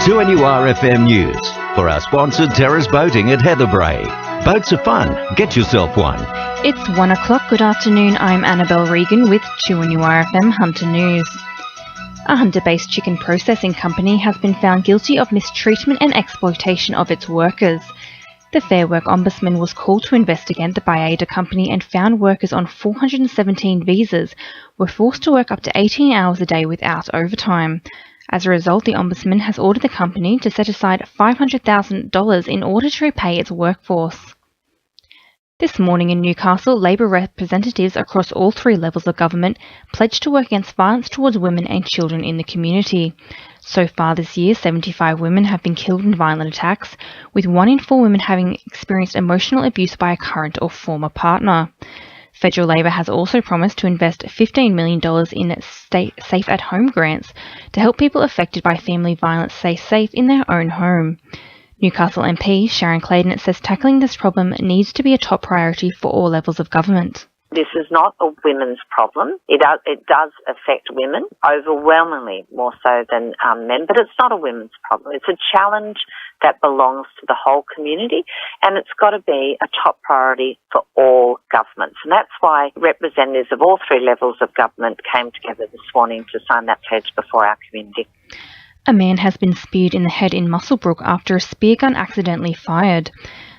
2NURFM News for our sponsor Terrace Boating at Heatherbrae. Boats are fun. Get yourself one. It's 1 o'clock. Good afternoon. I'm Annabelle Regan with 2NURFM Hunter News. A Hunter-based chicken processing company has been found guilty of mistreatment and exploitation of its workers. The Fair Work Ombudsman was called to investigate the Baiada company and found workers on 417 visas were forced to work up to 18 hours a day without overtime. As a result, the Ombudsman has ordered the company to set aside $500,000 in order to repay its workforce. This morning in Newcastle, Labor representatives across all three levels of government pledged to work against violence towards women and children in the community. So far this year, 75 women have been killed in violent attacks, with 1 in 4 women having experienced emotional abuse by a current or former partner. Federal Labor has also promised to invest $15 million in state safe-at-home grants to help people affected by family violence stay safe in their own home. Newcastle MP Sharon Clayton says tackling this problem needs to be a top priority for all levels of government. This is not a women's problem. It does affect women, overwhelmingly more so than men, but it's not a women's problem. It's a challenge that belongs to the whole community, and it's got to be a top priority for all governments. And that's why representatives of all three levels of government came together this morning to sign that pledge before our community. A man has been speared in the head in Muswellbrook after a spear gun accidentally fired.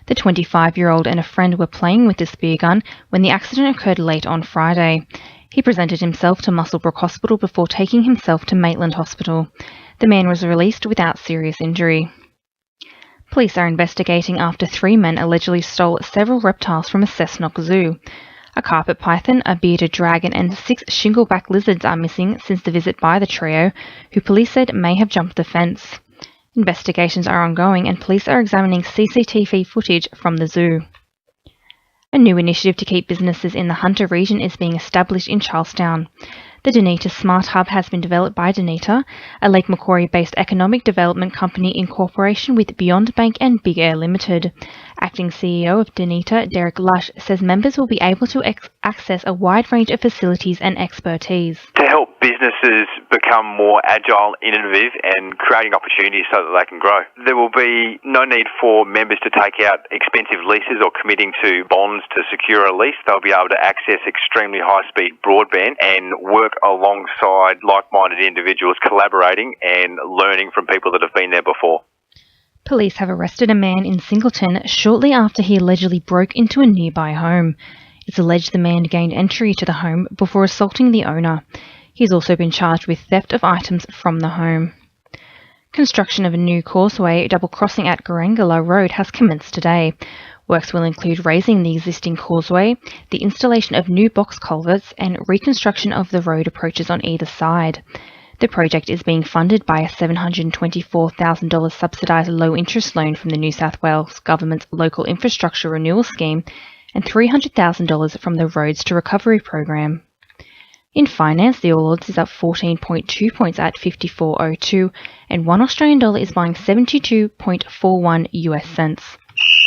The 25-year-old and a friend were playing with the spear gun when the accident occurred late on Friday. He presented himself to Muswellbrook Hospital before taking himself to Maitland Hospital. The man was released without serious injury. Police are investigating after 3 men allegedly stole several reptiles from a Cessnock zoo. A carpet python, a bearded dragon and 6 shingleback lizards are missing since the visit by the trio, who police said may have jumped the fence. Investigations are ongoing and police are examining CCTV footage from the zoo. A new initiative to keep businesses in the Hunter region is being established in Charlestown. The Dunedin Smart Hub has been developed by Dunedin, a Lake Macquarie-based economic development company in cooperation with Beyond Bank and Big Air Limited. Acting CEO of Dunedin, Derek Lush, says members will be able to access a wide range of facilities and expertise. To help businesses become more agile, innovative and creating opportunities so that they can grow. There will be no need for members to take out expensive leases or committing to bonds to secure a lease. They'll be able to access extremely high-speed broadband and work alongside like-minded individuals, collaborating and learning from people that have been there before. Police have arrested a man in Singleton shortly after he allegedly broke into a nearby home. It's alleged the man gained entry to the home before assaulting the owner. He's also been charged with theft of items from the home. Construction of a new causeway double crossing at Garangala Road has commenced today. Works will include raising the existing causeway, the installation of new box culverts and reconstruction of the road approaches on either side. The project is being funded by a $724,000 subsidised low-interest loan from the New South Wales Government's Local Infrastructure Renewal Scheme and $300,000 from the Roads to Recovery program. In finance, the All Ords is up 14.2 points at 54.02 and $1 Australian dollar is buying 72.41 US cents.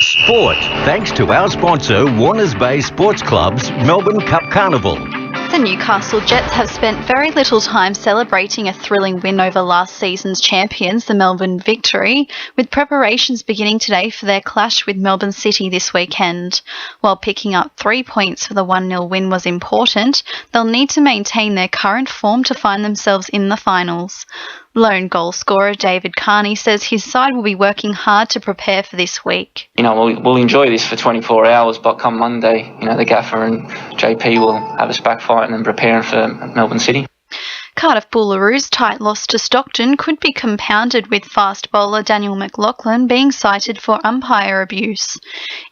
Sport, thanks to our sponsor, Warners Bay Sports Club's Melbourne Cup Carnival. The Newcastle Jets have spent very little time celebrating a thrilling win over last season's champions, the Melbourne Victory, with preparations beginning today for their clash with Melbourne City this weekend. While picking up 3 points for the 1-0 win was important, they'll need to maintain their current form to find themselves in the finals. Lone goal scorer David Carney says his side will be working hard to prepare for this week. We'll enjoy this for 24 hours, but come Monday, the gaffer and JP will have us back fighting and preparing for Melbourne City. Cardiff Boolaroo's tight loss to Stockton could be compounded with fast bowler Daniel McLaughlin being cited for umpire abuse.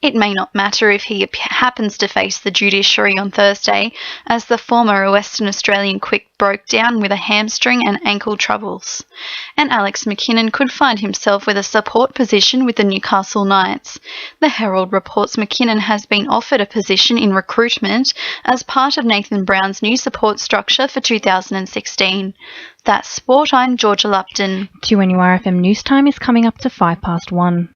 It may not matter if he happens to face the judiciary on Thursday, as the former Western Australian quick broke down with a hamstring and ankle troubles. And Alex McKinnon could find himself with a support position with the Newcastle Knights. The Herald reports McKinnon has been offered a position in recruitment as part of Nathan Brown's new support structure for 2016. That's sport. I'm Georgia Lupton. 2NURFM News Time is coming up to 1:05.